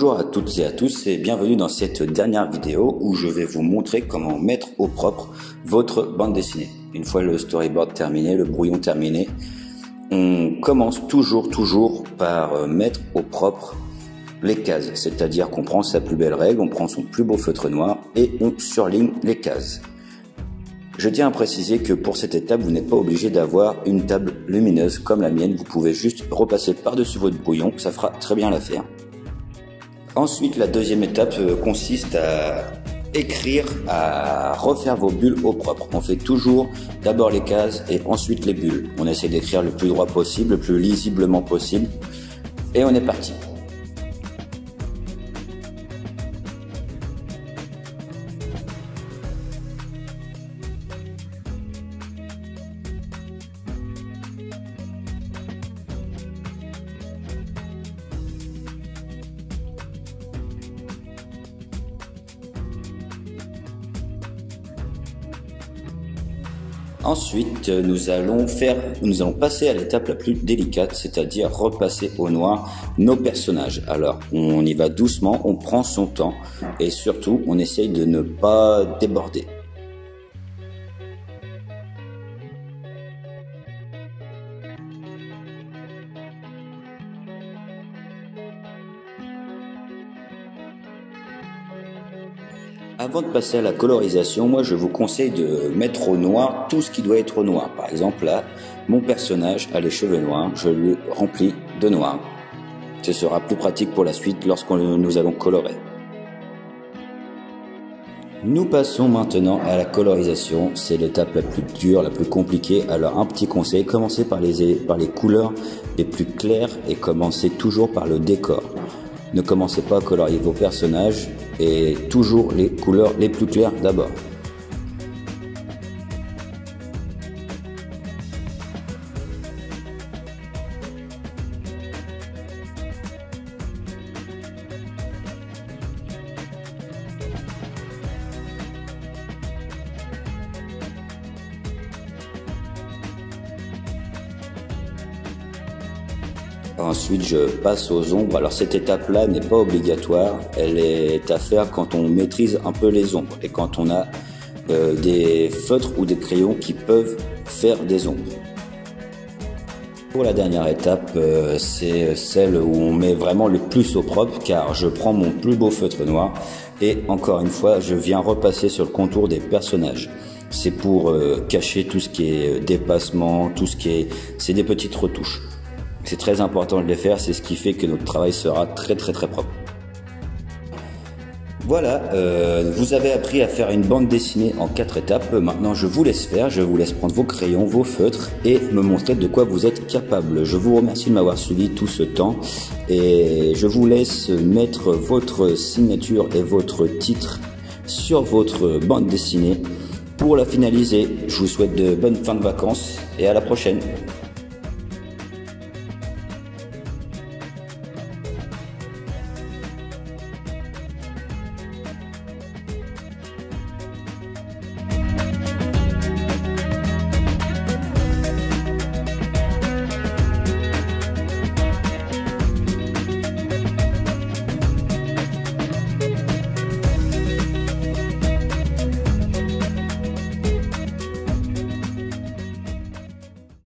Bonjour à toutes et à tous et bienvenue dans cette dernière vidéo où je vais vous montrer comment mettre au propre votre bande dessinée. Une fois le storyboard terminé, le brouillon terminé, on commence toujours par mettre au propre les cases. C'est-à-dire qu'on prend sa plus belle règle, on prend son plus beau feutre noir et on surligne les cases. Je tiens à préciser que pour cette étape, vous n'êtes pas obligé d'avoir une table lumineuse comme la mienne. Vous pouvez juste repasser par-dessus votre brouillon, ça fera très bien l'affaire. Ensuite, la deuxième étape consiste à écrire, à refaire vos bulles au propre. On fait toujours d'abord les cases et ensuite les bulles. On essaie d'écrire le plus droit possible, le plus lisiblement possible. Et on est parti. Ensuite, nous allons passer à l'étape la plus délicate, c'est-à-dire repasser au noir nos personnages. Alors, on y va doucement, on prend son temps et surtout, on essaye de ne pas déborder. Avant de passer à la colorisation, moi je vous conseille de mettre au noir tout ce qui doit être au noir. Par exemple là, mon personnage a les cheveux noirs, je le remplis de noir. Ce sera plus pratique pour la suite lorsque nous allons colorer. Nous passons maintenant à la colorisation, c'est l'étape la plus dure, la plus compliquée. Alors un petit conseil, commencez par les couleurs les plus claires et commencez toujours par le décor. Ne commencez pas à colorier vos personnages et toujours les couleurs les plus claires d'abord. Ensuite, je passe aux ombres. Alors cette étape-là n'est pas obligatoire, elle est à faire quand on maîtrise un peu les ombres et quand on a des feutres ou des crayons qui peuvent faire des ombres. Pour la dernière étape, c'est celle où on met vraiment le plus au propre car je prends mon plus beau feutre noir et encore une fois, je viens repasser sur le contour des personnages. C'est pour cacher tout ce qui est dépassement, c'est des petites retouches. C'est très important de les faire, c'est ce qui fait que notre travail sera très propre. Voilà, vous avez appris à faire une bande dessinée en 4 étapes. Maintenant, je vous laisse faire, je vous laisse prendre vos crayons, vos feutres et me montrer de quoi vous êtes capable. Je vous remercie de m'avoir suivi tout ce temps et je vous laisse mettre votre signature et votre titre sur votre bande dessinée. Pour la finaliser, je vous souhaite de bonnes fins de vacances et à la prochaine.